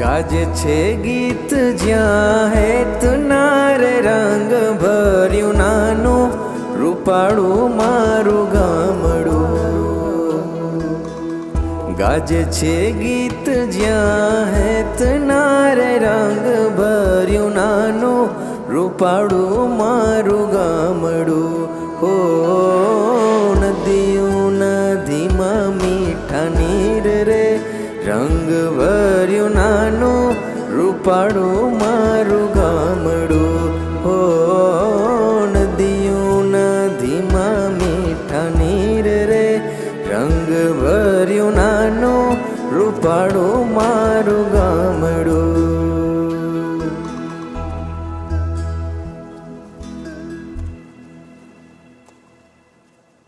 ગાજે છે ગીત જ્યાં હેત નારે રંગ ભર્યું નાનું રૂપાળું મારું ગામડું. ગાજે છે ગીત જ્યાં હેત નારે રંગ ભર્યું નાનું રૂપાળું મારું ગામડું. હો નદીયું નદીમાં મીઠા નીર રે રંગ ભર્યું નાનું રૂપાળું